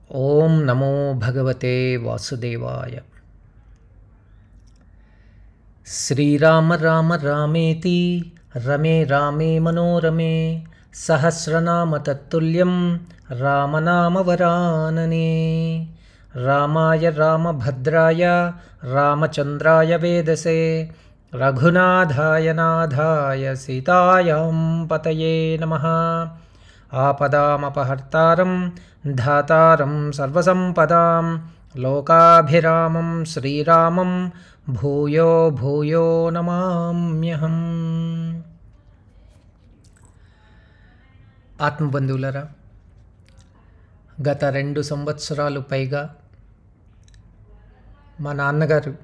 ఓం నమో భగవతే వాసుదేవాయ. శ్రీరామ రామ రామేతి రమే రామే మనోరమే సహస్రనామ తత్తుల్యం రామనామ వరాననే. రామాయ రామభద్రాయ రామచంద్రాయ వేదసే రఘునాథాయ నాథాయ సీతాయాం పతయే నమః. ఆపదామపహర్తారం ధాతారం సర్వసంపదాం లోకాభిరామం శ్రీరామం భూయో భూయో నమామ్యహం. ఆత్మబంధువులరా, గత 2 సంవత్సరాలు పైగా మా నాన్నగారు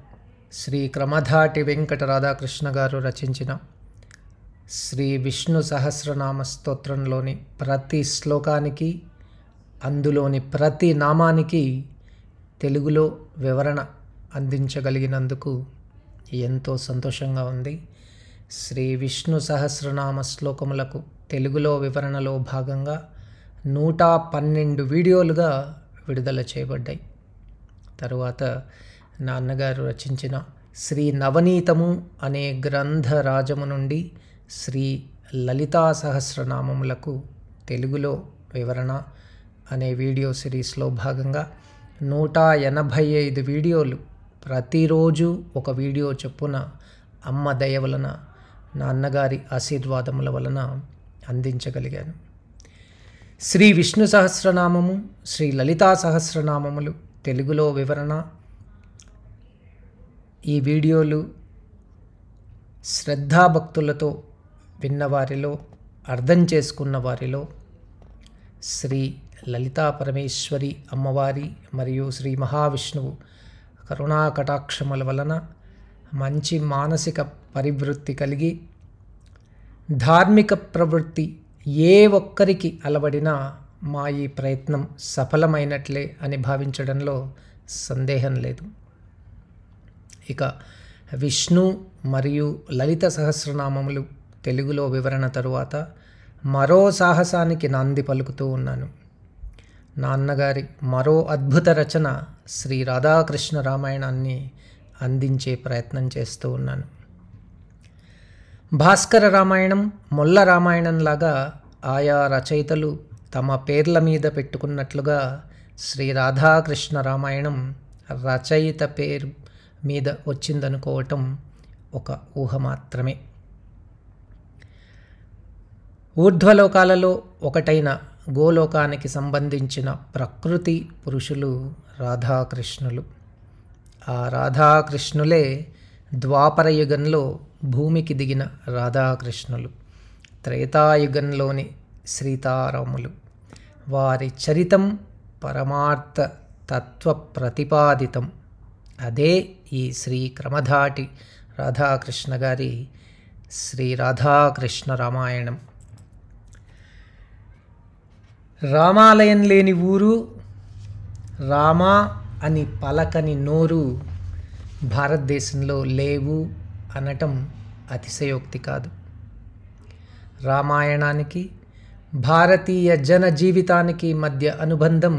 శ్రీ క్రమధాటి వెంకట రాధాకృష్ణ గారు రచించిన శ్రీ విష్ణు సహస్రనామ స్తోత్రంలోని ప్రతి శ్లోకానికి, అందులోని ప్రతి నామానికి తెలుగులో వివరణ అందించగలిగినందుకు ఎంతో సంతోషంగా ఉంది. శ్రీ విష్ణు సహస్రనామ శ్లోకములకు తెలుగులో వివరణలో భాగంగా 112 వీడియోలుగా విడుదల చేయబడ్డాయి. తరువాత నాన్నగారు రచించిన శ్రీ నవనీతము అనే గ్రంథరాజము నుండి శ్రీ లలితా సహస్రనామములకు తెలుగులో వివరణ అనే వీడియో సిరీస్లో భాగంగా 185 వీడియోలు, ప్రతిరోజు ఒక వీడియో చొప్పున అమ్మ దయ వలన, నాన్నగారి ఆశీర్వాదముల వలన అందించగలిగాను. శ్రీ విష్ణు సహస్రనామము, శ్రీ లలితా సహస్రనామములు తెలుగులో వివరణ ఈ వీడియోలు శ్రద్ధాభక్తులతో విన్నవారిలో, అర్థం చేసుకున్న వారిలో శ్రీ లలితా పరమేశ్వరి అమ్మవారి మరియు శ్రీ మహావిష్ణువు కరుణా కటాక్షముల వలన మంచి మానసిక పరివృత్తి కలిగి ధార్మిక ప్రవృత్తి ఏ ఒక్కరికి అలవడినా మా ఈ ప్రయత్నం సఫలమైనట్లే అని భావించడంలో సందేహం లేదు. ఇక విష్ణు మరియు లలిత సహస్రనామములు తెలుగులో వివరణ తరువాత మరో సాహసానికి నాంది పలుకుతూ ఉన్నాను. నాన్నగారి మరో అద్భుత రచన శ్రీ రాధాకృష్ణ రామాయణాన్ని అందించే ప్రయత్నం చేస్తూ ఉన్నాను. భాస్కర రామాయణం, మొల్ల రామాయణం లాగా ఆయా రచయితలు తమ పేర్ల మీద పెట్టుకున్నట్లుగా శ్రీ రాధాకృష్ణ రామాయణం రచయిత పేరు మీద వచ్చిందనుకోవటం ఒక ఊహ మాత్రమే. ఊర్ధ్వలోకాలలో ఒకటైన గోలోకానికి సంబంధించిన ప్రకృతి పురుషులు రాధాకృష్ణులు. ఆ రాధాకృష్ణులే ద్వాపర యుగంలో భూమికి దిగిన రాధాకృష్ణులు, త్రేతాయుగంలోని సీతారాములు. వారి చరితం పరమార్థ తత్వ ప్రతిపాదితం. అదే ఈ శ్రీ క్రమధాటి రాధాకృష్ణ గారి శ్రీ రాధాకృష్ణ రామాయణం. రామాలయం లేని ఊరు, రామా అని పలకని నోరు భారతదేశంలో లేవు అనటం అతిశయోక్తి కాదు. రామాయణానికి భారతీయ జన జీవితానికి మధ్య అనుబంధం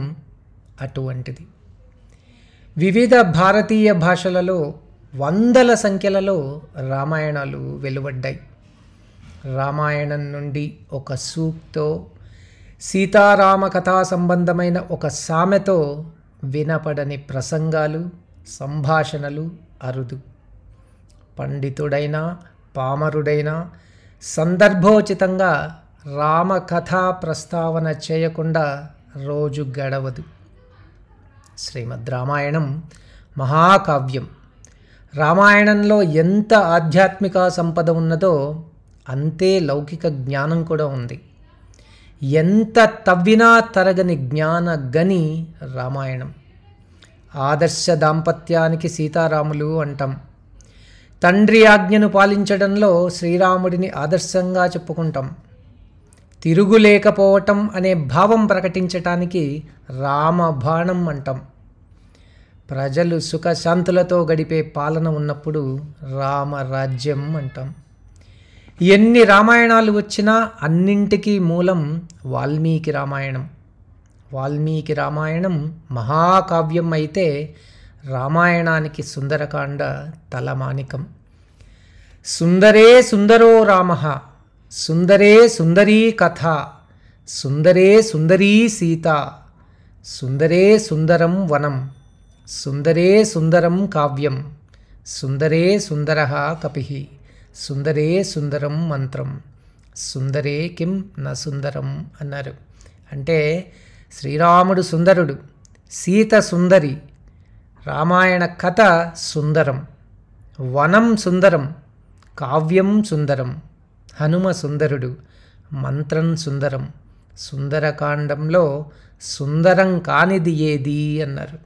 అటువంటిది. వివిధ భారతీయ భాషలలో వందల సంఖ్యలలో రామాయణాలు వెలువడ్డాయి. రామాయణం నుండి ఒక సూక్తో, సీతారామ కథా సంబంధమైన ఒక సామెతో వినపడని ప్రసంగాలు, సంభాషణలు అరుదు. పండితుడైనా పామరుడైనా సందర్భోచితంగా రామకథా ప్రస్తావన చేయకుండా రోజు గడవదు. శ్రీమద్ రామాయణం మహాకావ్యం. రామాయణంలో ఎంత ఆధ్యాత్మిక సంపద ఉన్నదో అంతే లౌకిక జ్ఞానం కూడా ఉంది. ఎంత తవ్వినా తరగని జ్ఞాన గని రామాయణం. ఆదర్శ దాంపత్యానికి సీతారాములు అంటాం. తండ్రి ఆజ్ఞను పాలించడంలో శ్రీరాముడిని ఆదర్శంగా చెప్పుకుంటాం. తిరుగులేకపోవటం అనే భావం ప్రకటించటానికి రామబాణం అంటాం. ప్రజలు సుఖశాంతులతో గడిపే పాలన ఉన్నప్పుడు రామరాజ్యం అంటాం. ఎన్ని రామాయణాలు వచ్చినా అన్నింటికీ మూలం వాల్మీకి రామాయణం. వాల్మీకి రామాయణం మహాకావ్యం అయితే రామాయణానికి సుందరకాండ తలమానికం. సుందరే సుందరో రామ, సుందరే సుందరీ కథ, సుందరే సుందరీ సీత, సుందరే సుందరం వనం, సుందరే సుందరం కావ్యం, సుందరే సుందర కపి, సుందరే సుందరం మంత్రం, సుందరే కిం న సుందరం అన్నారు. అంటే శ్రీరాముడు సుందరుడు, సీత సుందరి, రామాయణ కథ సుందరం, వనం సుందరం, కావ్యం సుందరం, హనుమ సుందరుడు, మంత్రం సుందరం, సుందరకాండంలో సుందరం కానిది ఏది అన్నారు.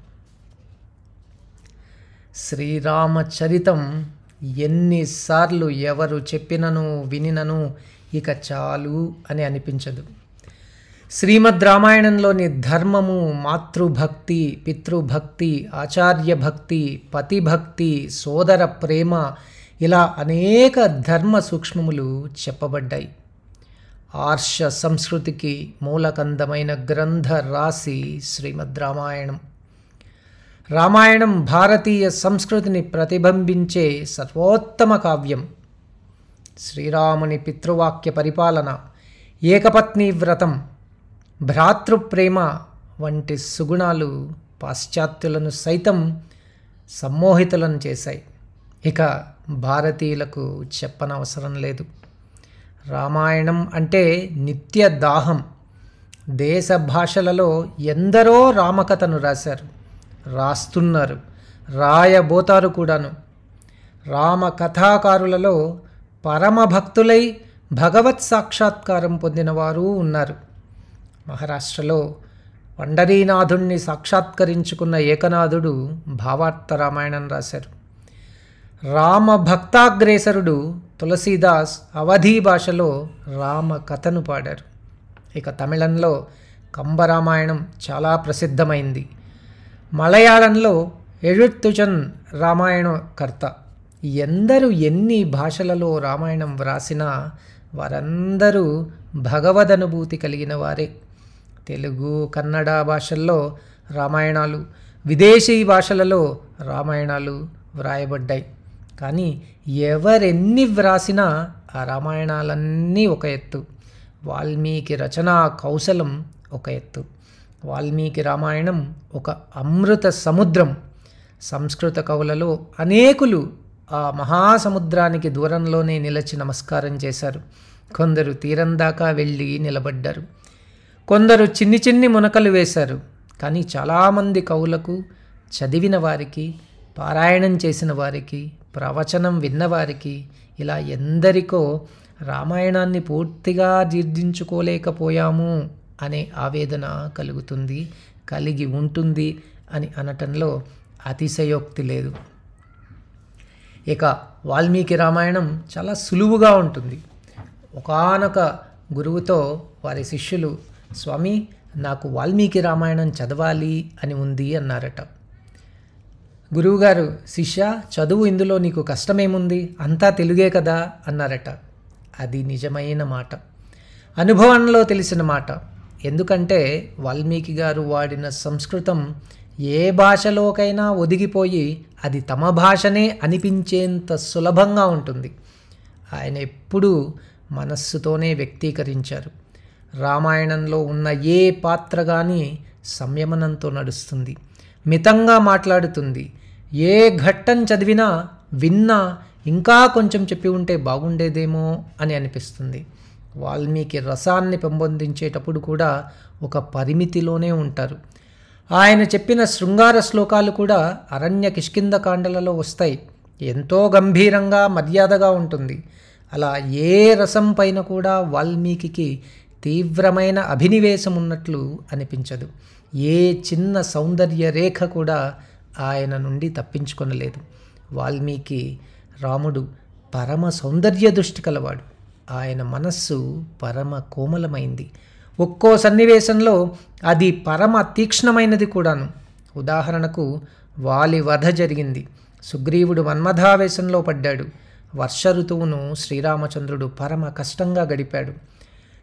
శ్రీరామచరితం ఎన్నిసార్లు ఎవరు చెప్పినను వినినను ఇక చాలు అని అనిపించదు. శ్రీమద్ రామాయణంలోని ధర్మము, మాతృభక్తి, పితృభక్తి, ఆచార్యభక్తి, పతిభక్తి, సోదర ప్రేమ, ఇలా అనేక ధర్మ సూక్ష్మములు చెప్పబడ్డాయి. ఆర్ష సంస్కృతికి మూలకందమైన గ్రంథ రాశి శ్రీమద్ రామాయణం. రామాయణం భారతీయ సంస్కృతిని ప్రతిబింబించే సర్వోత్తమ కావ్యం. శ్రీరాముని పితృవాక్య పరిపాలన, ఏకపత్ని వ్రతం, భ్రాతృప్రేమ వంటి సుగుణాలు పాశ్చాత్యులను సైతం సమ్మోహితులను చేశాయి. ఇక భారతీయులకు చెప్పనవసరం లేదు. రామాయణం అంటే నిత్య దాహం. దేశ భాషలలో ఎందరో రామకథను రాశారు, రాస్తున్నారు, రాయబోతారు కూడాను. రామకథాకారులలో పరమభక్తులై భగవత్ సాక్షాత్కారం పొందినవారు ఉన్నారు. మహారాష్ట్రలో పండరీనాథుణ్ణి సాక్షాత్కరించుకున్న ఏకనాథుడు భావార్థ రామాయణం రాశారు. రామభక్తాగ్రేసరుడు తులసీదాస్ అవధీ భాషలో రామకథను పాడారు. ఇక తమిళంలో కంబరామాయణం చాలా ప్రసిద్ధమైంది. మలయాళంలో ఎഴുത്തുచన్ రామాయణకర్త. ఎందరు ఎన్ని భాషలలో రామాయణం వ్రాసినా వారందరూ భగవదనుభూతి కలిగిన వారే. తెలుగు, కన్నడ భాషల్లో రామాయణాలు, విదేశీ భాషలలో రామాయణాలు వ్రాయబడ్డాయి. కానీ ఎవరెన్ని వ్రాసినా ఆ రామాయణాలన్నీ ఒక ఎత్తు. వాల్మీకి రచనా కౌశలం ఒక ఎత్తు. వాల్మీకి రామాయణం ఒక అమృత సముద్రం. సంస్కృత కవులలో అనేకులు ఆ మహాసముద్రానికి దూరంలోనే నిలిచి నమస్కారం చేశారు. కొందరు తీరం దాకా వెళ్ళి నిలబడ్డారు. కొందరు చిన్ని చిన్ని మునకలు వేశారు. కానీ చాలామంది కవులకు, చదివిన వారికి, పారాయణం చేసిన వారికి, ప్రవచనం విన్నవారికి, ఇలా ఎందరికో రామాయణాన్ని పూర్తిగా జీర్ణించుకోలేకపోయాము అనే ఆవేదన కలుగుతుంది, కలిగి ఉంటుంది అని అనటంలో అతిశయోక్తి లేదు. ఇక వాల్మీకి రామాయణం చాలా సులువుగా ఉంటుంది. ఒకానొక గురువుతో వారి శిష్యులు, స్వామి నాకు వాల్మీకి రామాయణం చదవాలి అని ఉంది అన్నారట. గురువుగారు, శిష్య చదువు, ఇందులో నీకు కష్టమేముంది, అంతా తెలుగే కదా అన్నారట. అది నిజమైన మాట, అనుభవంలో తెలిసిన మాట. ఎందుకంటే వాల్మీకి గారు వాడిన సంస్కృతం ఏ భాషలోకైనా ఒదిగిపోయి అది తమ భాషనే అనిపించేంత సులభంగా ఉంటుంది. ఆయన ఎప్పుడూ మనస్సుతోనే వ్యక్తీకరించారు. రామాయణంలో ఉన్న ఏ పాత్ర కానీ సంయమనంతో నడుస్తుంది, మితంగా మాట్లాడుతుంది. ఏ ఘట్టం చదివినా, విన్నా ఇంకా కొంచెం చెప్పి ఉంటే బాగుండేదేమో అని అనిపిస్తుంది. వాల్మీకి రసాన్ని పెంపొందించేటప్పుడు కూడా ఒక పరిమితిలోనే ఉంటారు. ఆయన చెప్పిన శృంగార శ్లోకాలు కూడా అరణ్య కిష్కింద కాండలలో వస్తాయి. ఎంతో గంభీరంగా, మర్యాదగా ఉంటుంది. అలా ఏ రసం పైన కూడా వాల్మీకి తీవ్రమైన అభినివేశం ఉన్నట్లు అనిపించదు. ఏ చిన్న సౌందర్య రేఖ కూడా ఆయన నుండి తప్పించుకొనలేదు. వాల్మీకి రాముడు పరమ సౌందర్య దృష్టి కలవాడు. ఆయన మనస్సు పరమ కోమలమైంది. ఒక్కో సన్నివేశంలో అది పరమ తీక్ష్ణమైనది కూడాను. ఉదాహరణకు వాలి వధ జరిగింది. సుగ్రీవుడు మన్మథావేశంలో పడ్డాడు. వర్ష ఋతువును శ్రీరామచంద్రుడు పరమ కష్టంగా గడిపాడు.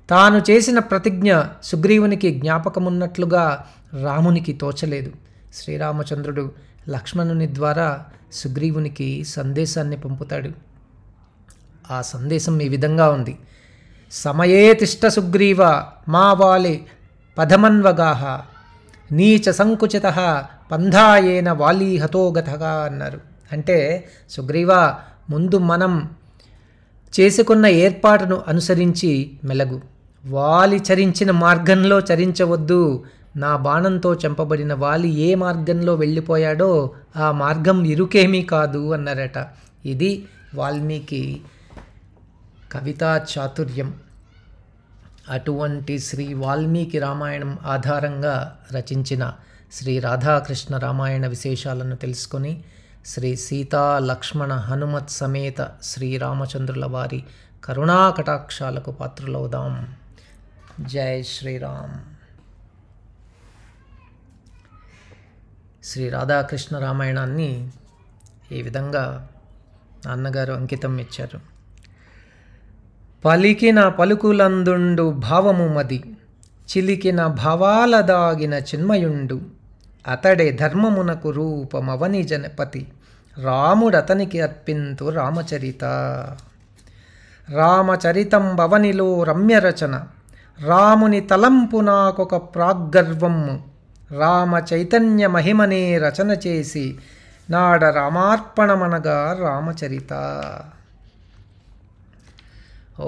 తాను చేసిన ప్రతిజ్ఞ సుగ్రీవునికి జ్ఞాపకమున్నట్లుగా రామునికి తోచలేదు. శ్రీరామచంద్రుడు లక్ష్మణుని ద్వారా సుగ్రీవునికి సందేశాన్ని పంపుతాడు. ఆ సందేశం ఈ విధంగా ఉంది: సమయే తిష్ట సుగ్రీవ మా వాలి పదమన్వగాహ నీచ సంకుచిత పంధాయేన వాలి హతోగతగా అన్నారు. అంటే సుగ్రీవ, ముందు మనం చేసుకున్న ఏర్పాటును అనుసరించి మెలగు. వాలి చరించిన మార్గంలో చరించవద్దు. నా బాణంతో చంపబడిన వాలి ఏ మార్గంలో వెళ్ళిపోయాడో ఆ మార్గం ఇరుకేమీ కాదు అన్నారట. ఇది వాల్మీకి కవితా చాతుర్యం. అటువంటి శ్రీ వాల్మీకి రామాయణం ఆధారంగా రచించిన శ్రీ రాధాకృష్ణ రామాయణ విశేషాలను తెలుసుకొని శ్రీ సీతా లక్ష్మణ హనుమత్ సమేత శ్రీరామచంద్రుల వారి కరుణా కటాక్షాలకు పాత్రులవుదాం. జై శ్రీరామ్. శ్రీ రాధాకృష్ణ రామాయణాన్ని ఈ విధంగా నాన్నగారు అంకితం ఇచ్చారు. పలికిన పలుకులందుండు భావము మది, చిలికిన భావాల దాగిన చిన్మయుండు, అతడే ధర్మమునకు రూపమవని జనపతి, రాముడతనికి అర్పింతు రామచరిత. రామచరితం భవనిలో రమ్యరచన, రాముని తలంపు నాకొక ప్రాగ్గర్వము, రామ చైతన్య మహిమనే రచన చేసి నాడ రామార్పణమనగా రామచరిత.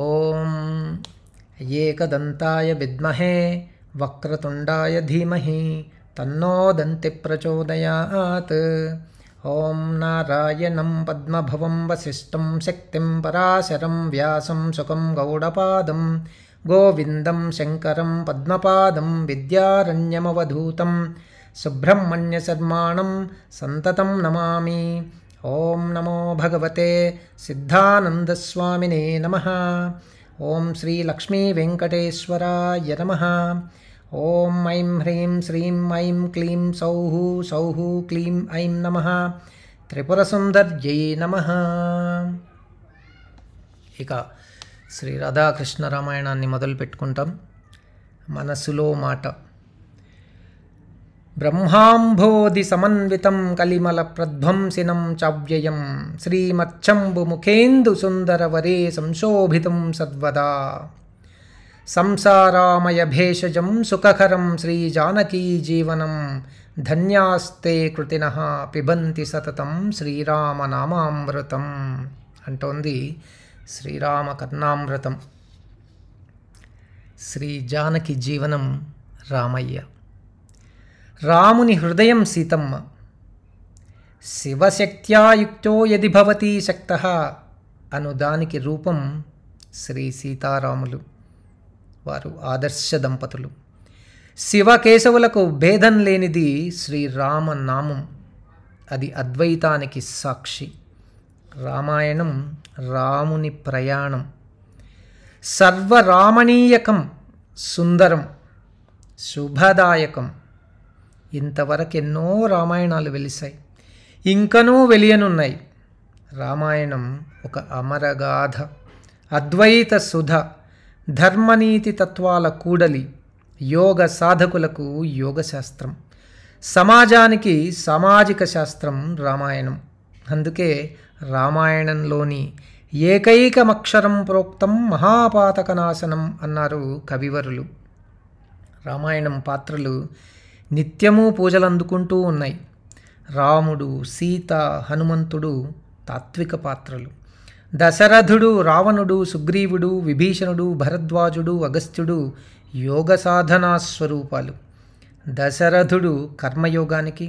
ఓం ఏకదంతాయ విద్మహే వక్రతుండాయ ధీమహి తన్నో దంతి ప్రచోదయాత్. ఓం నారాయణం పద్మభవం వసిష్ఠం శక్తిం పరాశరం వ్యాసం సుఖం గౌడపాదం గోవిందం శంకరం పద్మపాదం విద్యారణ్యమవధూతం సుబ్రహ్మణ్యశర్మాణం సంతతం నమామి. ఓం నమో భగవతే సిద్ధానందస్వామినే నమః. ఓం శ్రీ లక్ష్మీ వెంకటేశ్వరాయ నమః. ఓం ఐం హ్రీం శ్రీం ఐం క్లీం సౌః సౌః క్లీం ఐం నమః. త్రిపురసుందర్యై నమః. ఇక శ్రీ రాధాకృష్ణ రామాయణాన్ని మొదలు పెట్టుకుంటాం. మనసులో మాట. బ్రహ్మాంభోధి సమన్వితం కలిమల ప్రధ్వంసినం చావ్యయం శ్రీమచ్చంబు ముఖేందు సుందరవరే సంశోభితం సర్వదా సంసారామయ భేషజం సుఖకరం శ్రీజానకీ జీవనం ధన్యాస్తే కృతినః పిబంతి సతతం శ్రీరామనామామృతం అంటోంది శ్రీరామ కర్ణామృతం. శ్రీ జానకి జీవనం రామయ్య. రాముని హృదయం సీతమ్మ. శివశక్త్యాయుక్తో యది భవతి శక్తః అను దానికి రూపం శ్రీ సీతారాములు. వారు ఆదర్శ దంపతులు. శివకేశవులకు భేదం లేనిది శ్రీరామనామం. అది అద్వైతానికి సాక్షి. రామాయణం రాముని ప్రయాణం. సర్వరామణీయకం, సుందరం, శుభదాయకం. ఇంతవరకు ఎన్నో రామాయణాలు వెలిశాయి, ఇంకనూ వెలియనున్నాయి. రామాయణం ఒక అమరగాథ, అద్వైత సుధ, ధర్మనీతి తత్వాల కూడలి, యోగ సాధకులకు యోగశాస్త్రం, సమాజానికి సామాజిక శాస్త్రం రామాయణం. అందుకే రామాయణంలోని ఏకైకమక్షరం ప్రోక్తం మహాపాతకనాశనం అన్నారు కవివరులు. రామాయణం పాత్రలు నిత్యము పూజలు అందుకుంటూ ఉన్నాయి. రాముడు, సీత, హనుమంతుడు తాత్విక పాత్రలు. దశరథుడు, రావణుడు, సుగ్రీవుడు, విభీషణుడు, భరద్వాజుడు, అగస్త్యుడు యోగ సాధనా స్వరూపాలు. దశరథుడు కర్మయోగానికి,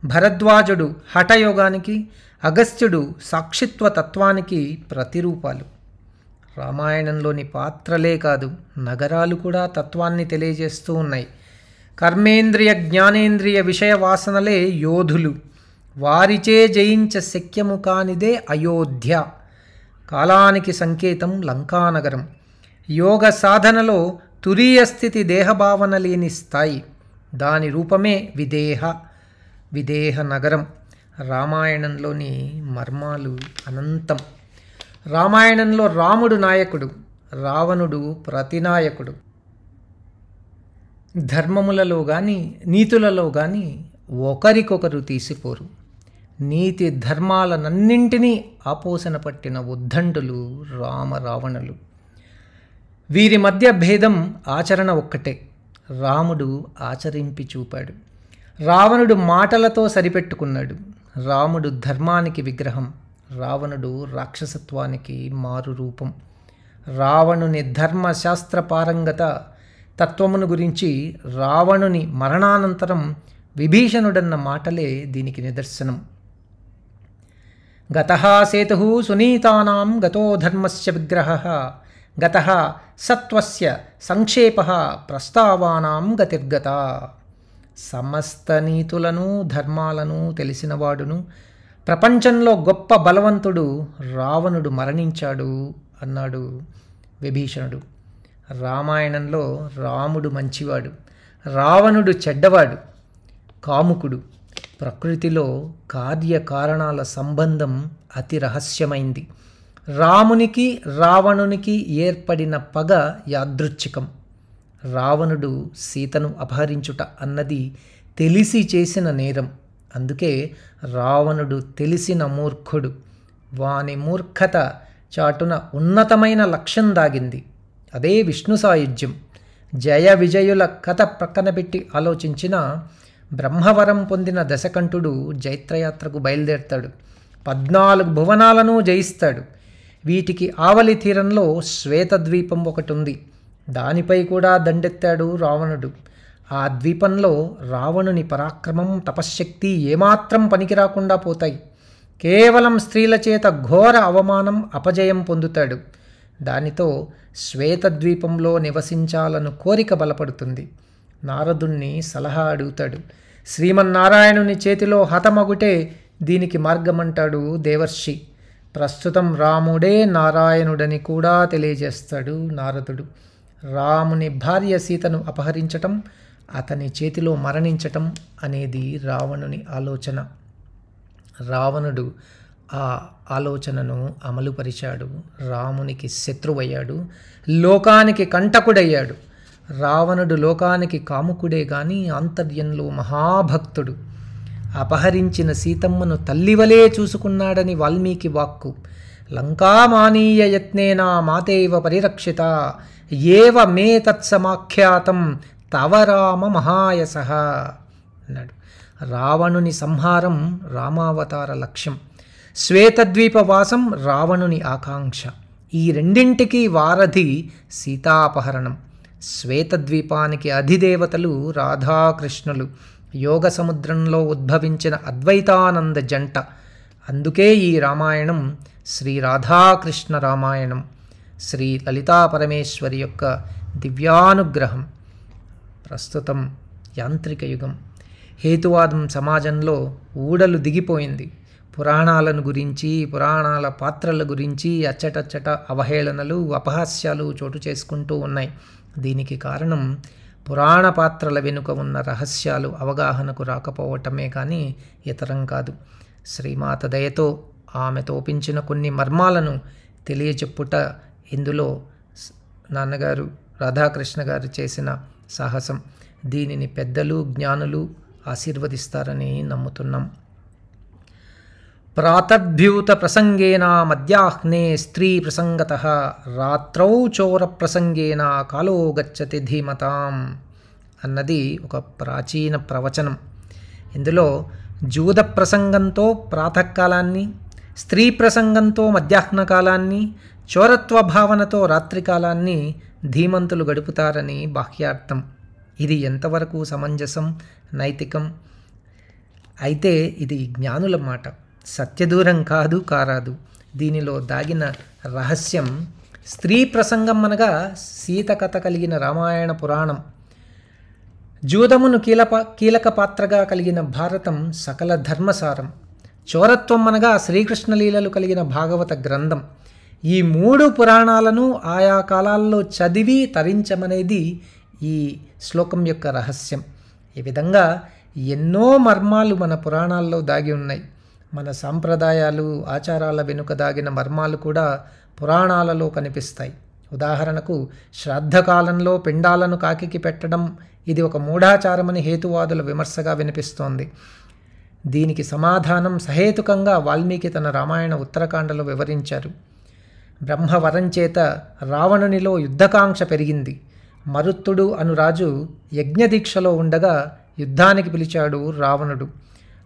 భరద్వాజుడు హఠయోగానికి, అగస్త్యుడు సాక్షిత్వ తత్వానికి ప్రతిరూపాలు. రామాయణంలోని పాత్రలే కాదు, నగరాలు కూడా తత్వాన్ని తెలియజేస్తూ ఉన్నాయి. కర్మేంద్రియ జ్ఞానేంద్రియ విషయ వాసనలే యోధులు. వారిచే జయించ శక్యము కానిదే అయోధ్య. కాలానికి సంకేతం లంకానగరం. యోగ సాధనలో తురీయ స్థితి దేహభావన లేని స్థాయి. దాని రూపమే విదేహ నగరం. రామాయణంలోని మర్మాలు అనంతం. రామాయణంలో రాముడు నాయకుడు, రావణుడు ప్రతినాయకుడు. ధర్మములలో కానీ నీతులలో కానీ ఒకరికొకరు తీసిపోరు. నీతి ధర్మాలనన్నింటినీ ఆపోసన పట్టిన ఉద్దండులు రావణులు. వీరి మధ్య భేదం ఆచరణ ఒక్కటే. రాముడు ఆచరింపి చూపాడు. రావణుడు మాటలతో సరిపెట్టుకున్నాడు. రాముడు ధర్మానికి విగ్రహం, రావణుడు రాక్షసత్వానికి మారు రూపం. రావణుని ధర్మశాస్త్ర పారంగత తత్వమును గురించి రావణుని మరణానంతరం విభీషణుడన్న మాటలే దీనికి నిదర్శనం. గతః సేతుః సునీతానాం గతో ధర్మస్య విగ్రహః గతః సత్వస్య సంక్షేపః ప్రస్తావానాం గతిర్గత. సమస్త నీతులను ధర్మాలను తెలిసినవాడును, ప్రపంచంలో గొప్ప బలవంతుడు రావణుడు మరణించాడు అన్నాడు విభీషణుడు. రామాయణంలో రాముడు మంచివాడు, రావణుడు చెడ్డవాడు, కాముకుడు. ప్రకృతిలో కార్యకారణాల సంబంధం అతి రహస్యమైంది. రామునికి రావణునికి ఏర్పడిన పగ యాదృచ్ఛికం. రావణుడు సీతను అపహరించుట అన్నది తెలిసి చేసిన నేరం. అందుకే రావణుడు తెలిసిన మూర్ఖుడు. వాని మూర్ఖత చాటున ఉన్నతమైన లక్ష్యం దాగింది. అదే విష్ణు సాయుధ్యం. జయ విజయుల కథ ప్రక్కన పెట్టి ఆలోచించిన బ్రహ్మవరం పొందిన దశకంఠుడు జైత్రయాత్రకు బయలుదేరతాడు. 14 భువనాలను జయిస్తాడు. వీటికి ఆవలి తీరంలో శ్వేతద్వీపం ఒకటి ఉంది. దానిపై కూడా దండెత్తాడు రావణుడు. ఆ ద్వీపంలో రావణుని పరాక్రమం, తపశ్శక్తి ఏమాత్రం పనికిరాకుండా పోతాయి. కేవలం స్త్రీల చేత ఘోర అవమానం, అపజయం పొందుతాడు. దానితో శ్వేతద్వీపంలో నివసించాలను కోరిక బలపడుతుంది. నారదుణ్ణి సలహా అడుగుతాడు. శ్రీమన్నారాయణుని చేతిలో హతమగుటే దీనికి మార్గమంటాడు దేవర్షి. ప్రస్తుతం రాముడే నారాయణుడని కూడా తెలియజేస్తాడు నారదుడు. రాముని భార్య సీతను అపహరించటం, అతని చేతిలో మరణించటం అనేది రావణుని ఆలోచన. రావణుడు ఆ ఆలోచనను అమలుపరిచాడు. రామునికి శత్రువయ్యాడు, లోకానికి కంటకుడయ్యాడు. రావణుడు లోకానికి కాముకుడే గాని ఆంతర్యంలో మహాభక్తుడు. అపహరించిన సీతమ్మను తల్లివలే చూసుకున్నాడని వాల్మీకి వాక్కు. లంకామానీయ యత్నేన మాతేవ పరిరక్షిత ఏవ మే తత్సమాఖ్యాతం తవ రామ మహాయసః అన్నాడు. రావణుని సంహారం రామావతార లక్ష్యం, శ్వేతద్వీపవాసం రావణుని ఆకాంక్ష. ఈ రెండింటికి వారధి సీతాపహరణం. శ్వేతద్వీపానికి అధిదేవతలు రాధాకృష్ణులు, యోగ సముద్రంలో ఉద్భవించిన అద్వైతానంద జంట. అందుకే ఈ రామాయణం శ్రీ రాధాకృష్ణ రామాయణం. శ్రీ లలితా పరమేశ్వరి యొక్క దివ్యానుగ్రహం. ప్రస్తుతం యాంత్రిక యుగం. హేతువాదం సమాజంలో ఊడలు దిగిపోయింది. పురాణాలను గురించి, పురాణాల పాత్రల గురించి అచ్చటచ్చట అవహేళనలు, అపహాస్యాలు చోటు చేసుకుంటూ ఉన్నాయి. దీనికి కారణం పురాణ పాత్రల వెనుక ఉన్న రహస్యాలు అవగాహనకు రాకపోవటమే కానీ ఇతరం కాదు. శ్రీమాత దయతో ఆమె తోపించిన కొన్ని మర్మాలను తెలియచెప్పుట ఇందులో నాన్నగారు రాధాకృష్ణ గారు చేసిన సాహసం. దీనిని పెద్దలు, జ్ఞానులు ఆశీర్వదిస్తారని నమ్ముతున్నాం. ప్రాతర్భ్యూత ప్రసంగేన మధ్యాహ్నే స్త్రీ ప్రసంగతః రాత్రౌ చోర ప్రసంగేన కాలో గచ్చతి ధీమతాం అన్నది ఒక ప్రాచీన ప్రవచనం. ఇందులో జూద ప్రసంగంతో ప్రాతకాలాన్ని, స్త్రీ ప్రసంగంతో మధ్యాహ్న కాలాన్ని, చోరత్వ భావనతో రాత్రికాలాన్ని ధీమంతులు గడుపుతారని బాహ్యార్థం. ఇది ఎంతవరకు సమంజసం, నైతికం? అయితే ఇది జ్ఞానుల మాట, సత్యదూరం కారాదు. దీనిలో దాగిన రహస్యం స్త్రీ ప్రసంగం అనగా సీత కథ కలిగిన రామాయణ పురాణం, జూదమును కీలక పాత్రగా కలిగిన భారతం సకల ధర్మసారం, చోరత్వం అనగా శ్రీకృష్ణలీలలు కలిగిన భాగవత గ్రంథం. ఈ 3 పురాణాలను ఆయా కాలాల్లో చదివి తరించమనేది ఈ శ్లోకం యొక్క రహస్యం. ఈ విధంగా ఎన్నో మర్మాలు మన పురాణాల్లో దాగి ఉన్నాయి. మన సాంప్రదాయాలు, ఆచారాల వెనుక దాగిన మర్మాలు కూడా పురాణాలలో కనిపిస్తాయి. ఉదాహరణకు శ్రాద్ధకాలంలో పిండాలను కాకికి పెట్టడం ఇది ఒక మూఢాచారమని హేతువాదుల విమర్శగా వినిపిస్తోంది. దీనికి సమాధానం సహేతుకంగా వాల్మీకి తన రామాయణ ఉత్తరకాండలో వివరించారు. బ్రహ్మవరం చేత రావణునిలో యుద్ధకాంక్ష పెరిగింది. మరుత్తుడు అను రాజు యజ్ఞదీక్షలో ఉండగా యుద్ధానికి పిలిచాడు రావణుడు.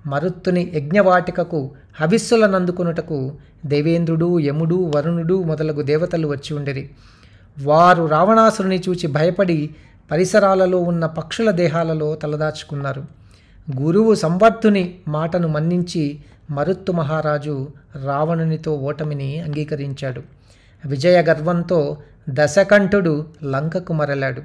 మరుత్తుని యజ్ఞవాటికకు హవిస్సులనందుకునుటకు దేవేంద్రుడు, యముడు, వరుణుడు మొదలగు దేవతలు వచ్చి ఉండిరి. వారు రావణాసురుని చూచి భయపడి పరిసరాలలో ఉన్న పక్షుల దేహాలలో తలదాచుకున్నారు. గురువు సంవర్తుని మాటను మన్నించి మరుత్తు మహారాజు రావణునితో ఓటమిని అంగీకరించాడు. విజయ గర్వంతో దశకంఠుడు లంకకు మరలాడు.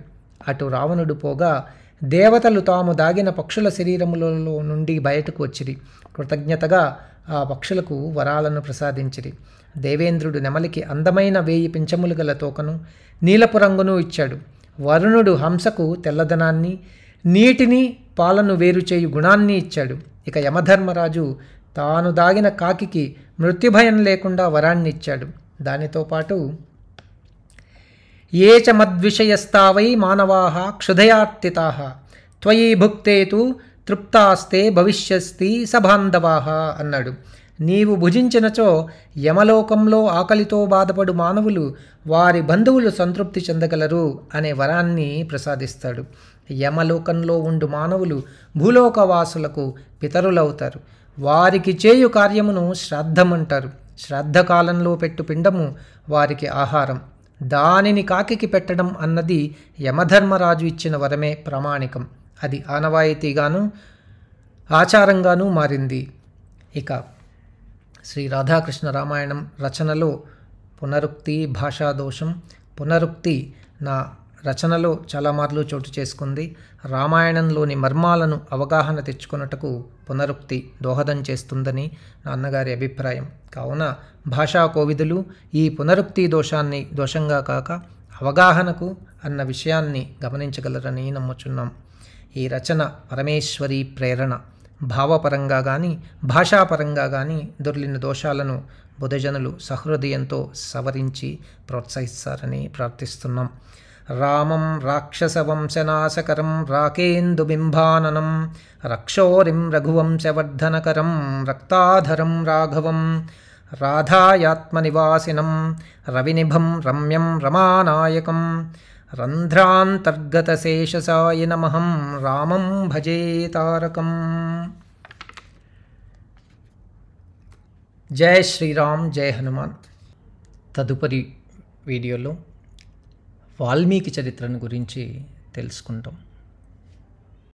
అటు రావణుడు పోగా దేవతలు తాము దాగిన పక్షుల శరీరములలో నుండి బయటకు వచ్చిరి. కృతజ్ఞతగా ఆ పక్షులకు వరాలను ప్రసాదించిరి. దేవేంద్రుడు నెమలికి అందమైన 1000 పింఛములు గల తోకను, నీలపు రంగును ఇచ్చాడు. వరుణుడు హంసకు తెల్లదనాన్ని, నీటిని, పాలను వేరుచేయు గుణాన్ని ఇచ్చాడు. ఇక యమధర్మరాజు తాను దాగిన కాకికి మృత్యుభయం లేకుండా వరాన్ని ఇచ్చాడు. దానితో పాటు ఏ చ మద్విషయస్తావై మానవాః క్షుధయార్తితాః త్వయి భుక్తేతు తృప్తాస్తే భవిష్యస్తి సబాంధవాః అన్నాడు. నీవు భుజించినచో యమలోకంలో ఆకలితో బాధపడు మానవులు వారి బంధువులు సంతృప్తి చెందగలరు అనే వరాన్ని ప్రసాదిస్తాడు. యమలోకంలో ఉండు మానవులు భూలోకవాసులకు పితరులవుతారు. వారికి చేయు కార్యమును శ్రాద్ధమంటారు. శ్రాద్ధకాలంలో పెట్టు పిండము వారికి ఆహారం. దానిని కాకికి పెట్టడం అన్నది యమధర్మరాజు ఇచ్చిన వరమే ప్రామాణికం. అది ఆనవాయితీగాను ఆచారంగానూ మారింది. ఇక శ్రీ రాధాకృష్ణ రామాయణం రచనలో పునరుక్తి, భాషాదోషం. పునరుక్తి నా రచనలో చాలా మార్లు చోటు చేసుకుంది. రామాయణంలోని మర్మాలను అవగాహన తెచ్చుకొనుటకు పునరుక్తి దోహదం చేస్తుందని నా అన్నగారి అభిప్రాయం. కావున భాషా కోవిదులు ఈ పునరుక్తి దోషాన్ని దోషంగా కాక అవగాహనకు అన్న విషయాన్ని గమనించగలరని నమ్ముచున్నాం. ఈ రచన పరమేశ్వరి ప్రేరణ. భావపరంగా కానీ భాషాపరంగా కానీ దొర్లిన దోషాలను బుధజనులు సహృదయంతో సవరించి ప్రోత్సహిస్తారని ప్రార్థిస్తున్నాం. రామం రాక్షసవంశనాశకరం రాకేందుబింబాననం రక్షోరిం రఘువంశవర్ధనకరం రక్తాధరం రాఘవం రాధాయాత్మనివాసినం రవినిభం రమ్యం రమానాయకం రంధ్రాంతర్గతశేషసాయినమహం రామం భజే తారకం. జై శ్రీరామ్, జై హనుమాన్. తదుపరి వీడియోలో వాల్మీకి చరిత్రను గురించి తెలుసుకుంటాం.